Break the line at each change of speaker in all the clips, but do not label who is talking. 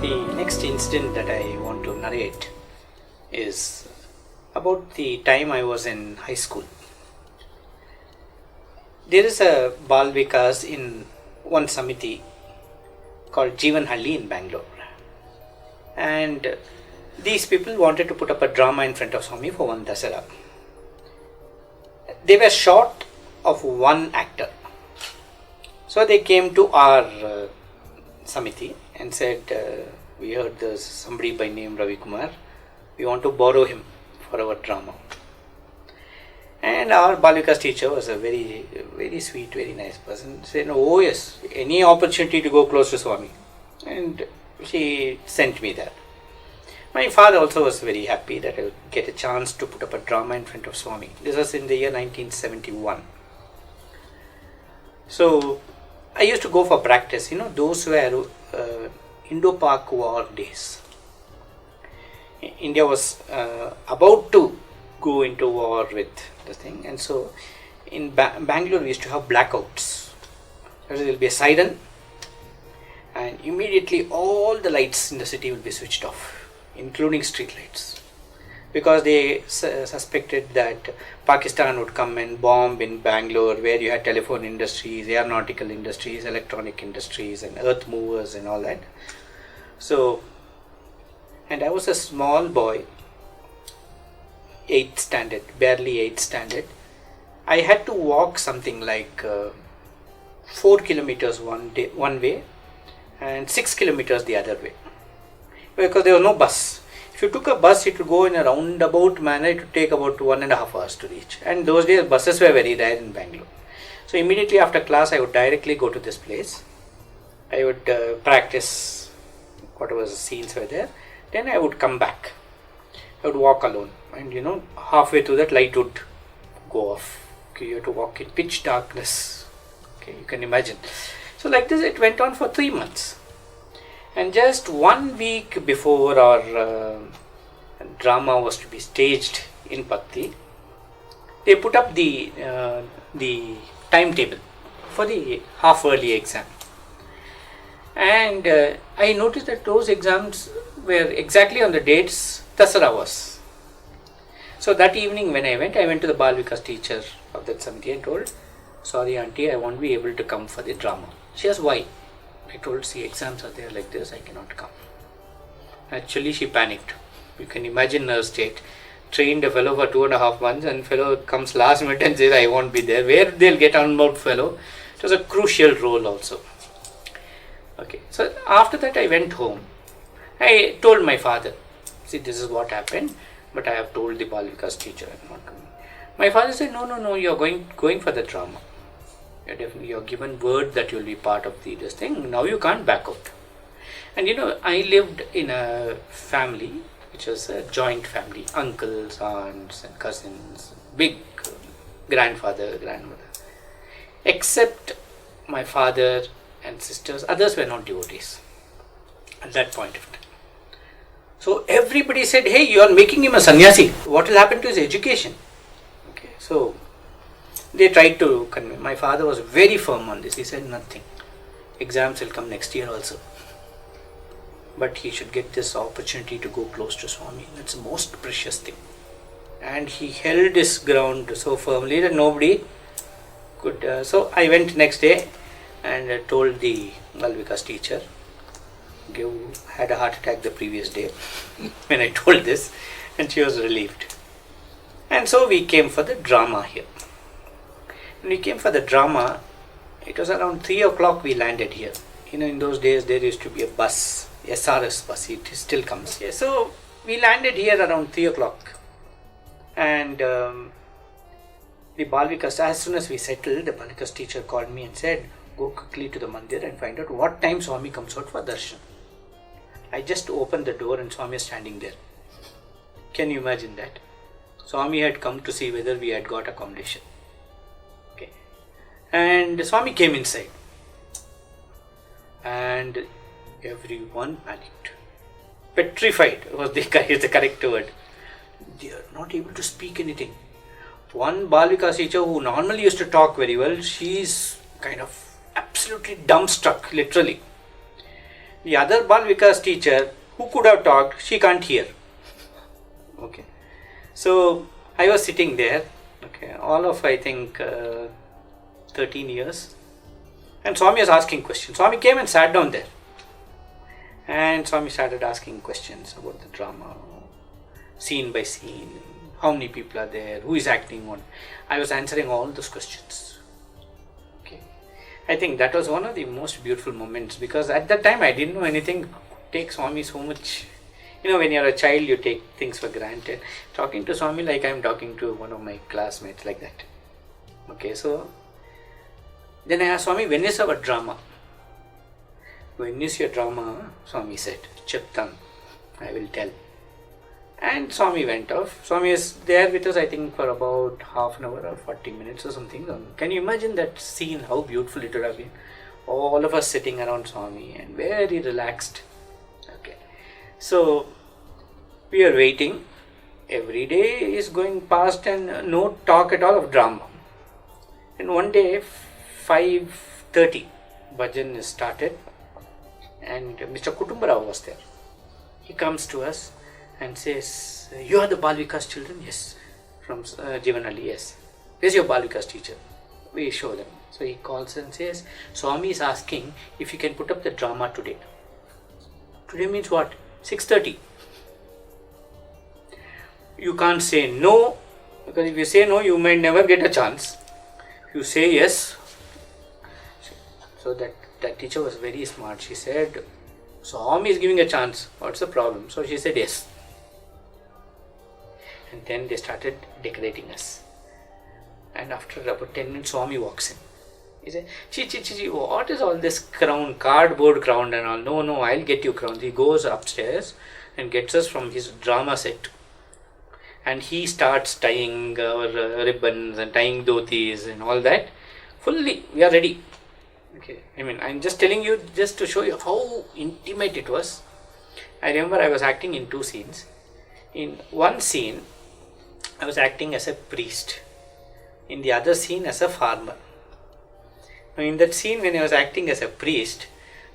The next incident that I want to narrate is about the time I was in high school. There is a Bal Vikas in one samiti called Jeevanhalli in Bangalore. And these people wanted to put up a drama in front of Swami for one Dasara. They were short of one actor. So they came to our samiti and said, we heard there's somebody by name Ravi Kumar. We want to borrow him for our drama. And our Bal Vikas teacher was a very, very sweet, very nice person. Said, oh yes, any opportunity to go close to Swami. And she sent me there. My father also was very happy that I would get a chance to put up a drama in front of Swami. This was in the year 1971. So I used to go for practice. Those were Indo-Pak war days. India was about to go into war with the thing, and so in Bangalore we used to have blackouts. There will be a siren, and immediately all the lights in the city will be switched off, including street lights, because they suspected that Pakistan would come and bomb in Bangalore, where you had telephone industries, aeronautical industries, electronic industries, and earth movers and all that. So, and I was a small boy, 8th standard, barely 8th standard. I had to walk something like 4 kilometers one way and 6 kilometers the other way, because there was no bus. If you took a bus, it would go in a roundabout manner. It would take about 1.5 hours to reach. And those days, buses were very rare in Bangalore. So immediately after class, I would directly go to this place. I would practice whatever scenes were there. Then I would come back. I would walk alone. And halfway through that, light would go off. Okay, you have to walk in pitch darkness. Okay, you can imagine. So like this, it went on for 3 months. And just 1 week before our drama was to be staged in Patti, they put up the timetable for the half-yearly exam. And I noticed that those exams were exactly on the dates Dasara was. So that evening when I went to the Bal Vikas teacher of that samiti and told, sorry auntie, I won't be able to come for the drama. She asked why. I told, see, exams are there like this, I cannot come. Actually, she panicked. You can imagine her state. Trained a fellow for 2.5 months, and fellow comes last minute and says, I won't be there. Where they'll get on board fellow? It was a crucial role also. Okay, so after that I went home. I told my father, see, this is what happened, but I have told the Bal Vikas teacher I am not coming. My father said, no, you are going for the drama. You're given word that you'll be part of this thing. Now you can't back out. And I lived in a family which was a joint family, uncles, aunts and cousins, big grandfather, grandmother. Except my father and sisters, others were not devotees at that point of time. So everybody said, hey, you are making him a sannyasi. What will happen to his education? Okay, so they tried to convince. My father was very firm on this. He said nothing. Exams will come next year also. But he should get this opportunity to go close to Swami. That's the most precious thing. And he held his ground so firmly that nobody could. So I went next day and told the Bal Vikas teacher. Had a heart attack the previous day when I told this, and she was relieved. And so we came for the drama here. When we came for the drama, it was around 3 o'clock we landed here. In those days there used to be a bus, SRS bus, it still comes here. So we landed here around 3 o'clock. And the Bal Vikas, as soon as we settled, the Bal Vikas teacher called me and said, go quickly to the mandir and find out what time Swami comes out for darshan. I just opened the door and Swami is standing there. Can you imagine that? Swami had come to see whether we had got accommodation. Okay. And Swami came inside. And everyone panicked. Petrified was the correct word. They are not able to speak anything. One Bal Vikas teacher who normally used to talk very well, she's kind of absolutely dumbstruck, literally. The other Bal Vikas teacher who could have talked, she can't hear. Okay. So I was sitting there, okay, all of I think 13 years, and Swami was asking questions. Swami came and sat down there, and Swami started asking questions about the drama, scene by scene, how many people are there, who is acting on. I was answering all those questions. Okay, I think that was one of the most beautiful moments, because at that time I didn't know anything. Take Swami so much. When you're a child, you take things for granted. Talking to Swami like I'm talking to one of my classmates, like that. Okay, so then I asked Swami, when is our drama? When is your drama? Swami said, Chiptan, I will tell. And Swami went off. Swami is there with us, I think, for about half an hour or 40 minutes or something. Can you imagine that scene, how beautiful it would have been? All of us sitting around Swami and very relaxed. Okay. So we are waiting. Every day is going past and no talk at all of drama. And one day, 5:30, bhajan is started, and Mr. Kutumbarao was there. He comes to us and says, you are the Bal Vikas children? Yes. From Jivanali, yes. Where's your Bal Vikas teacher? We show them. So he calls and says, Swami is asking if you can put up the drama today. Today means what? 6:30. You can't say no, because if you say no, you may never get a chance. If you say yes. So that teacher was very smart. She said, Swami is giving a chance. What's the problem? So she said yes. And then they started decorating us. And after about 10 minutes, Swami walks in. He said, Chi, what is all this crown, cardboard crown and all? No, I'll get you crowns. He goes upstairs and gets us from his drama set. And he starts tying our ribbons and tying dhotis and all that. Fully, we are ready. Okay, I'm just telling you just to show you how intimate it was. I remember I was acting in 2 scenes. In one scene, I was acting as a priest. In the other scene, as a farmer. Now, in that scene, when I was acting as a priest,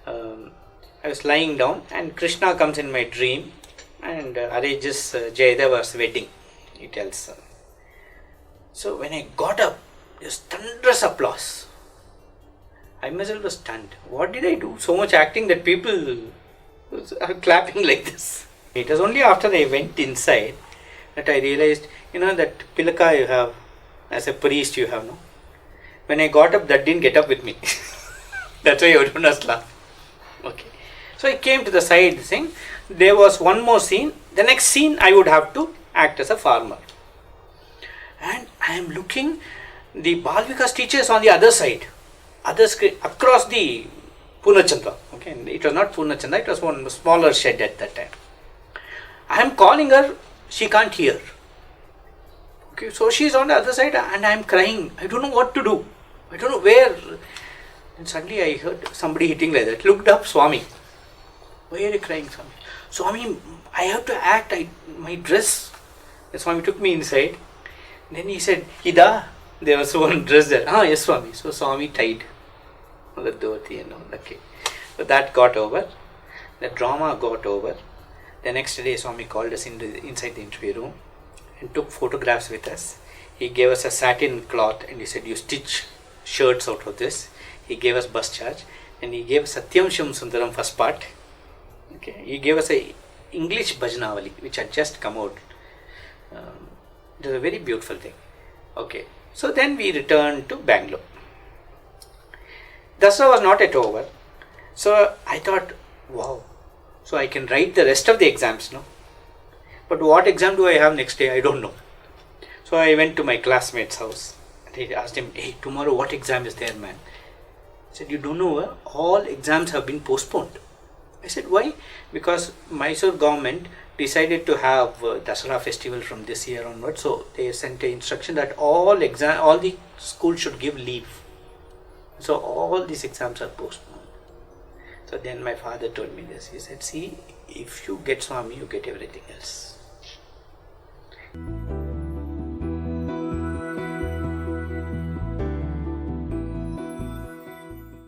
I was lying down and Krishna comes in my dream and arranges Jayadev's wedding, he tells. So when I got up, there's thunderous applause. I myself was stunned. What did I do? So much acting that people are clapping like this. It was only after I went inside that I realized, that pilaka you have, as a priest you have, no? When I got up, that didn't get up with me. That's why you don't laugh. Okay. So I came to the side saying, there was one more scene. The next scene, I would have to act as a farmer. And I am looking, the Bal Vikas teachers on the other side, other screen, across the Purnachandra. Okay, it was not Purnachandra, it was one smaller shed at that time. I am calling her, she can't hear. Okay, so she is on the other side and I am crying. I don't know what to do. I don't know where. And suddenly I heard somebody hitting like that. Looked up, Swami. Why are you crying, Swami? Swami, I have to act. My dress. And Swami took me inside. Then he said, Ida, there was one dress there. Yes, Swami. So Swami tied the dhoti and all. Okay. So that got over. The drama got over. The next day, Swami called us inside the interview room and took photographs with us. He gave us a satin cloth and he said, you stitch shirts out of this. He gave us bus charge and he gave Satyam Shivam Sundaram first part. Okay. He gave us a English Bhajanavali which had just come out. It was a very beautiful thing. Okay. So then we returned to Bangalore. Dasara was not yet over. So I thought, wow. So I can write the rest of the exams, no? But what exam do I have next day? I don't know. So I went to my classmate's house. And I asked him, hey, tomorrow what exam is there, man? He said, you don't know, all exams have been postponed. I said, why? Because Mysore government decided to have Dasara festival from this year onwards. So they sent an instruction that all the schools should give leave. So all these exams are postponed. So then my father told me this. He said, see, if you get Swami, you get everything else.